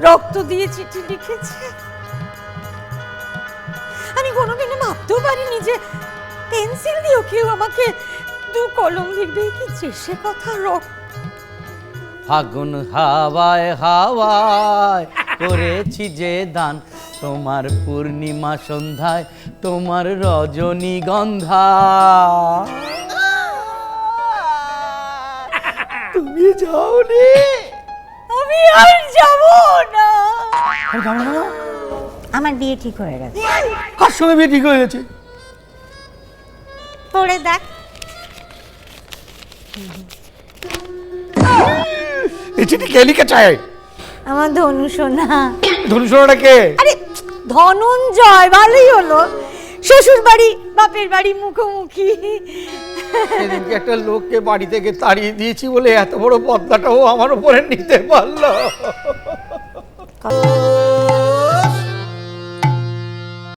রক্ত দিয়ে চিঠি লিখেছে। আমি কোনোদিনও ভাবতেও পারিনি যে পেন্সিল দিয়েও কেউ আমাকে দু কলম লিখবে। কি যে সে কথা! ফাগুন হাওয়ায় হাওয়ায় করেছি যে দান, তোমার পূর্ণিমা সন্ধ্যায় তোমার রজনীগন্ধা। তুমি যাওনি? আমি আর যাব না। আমার বিয়ে ঠিক হয়ে গেছে। কার সঙ্গে বিয়ে ঠিক হয়ে গেছে? পড়ে দেখ। এই চিঠি কে লিখেছে? আমার ধনু সোনা। ধনু সোনাটা কে? আরে ধনঞ্জয়, ভালোই হলো। শ্বশুর বাড়ি বাপের বাড়ি মুখোমুখি। সেদিনকে একটা লোককে বাড়ি থেকে তাড়িয়ে দিয়েছি বলে এত বড় বদলাটাও আমার উপরে নিতে পারলো।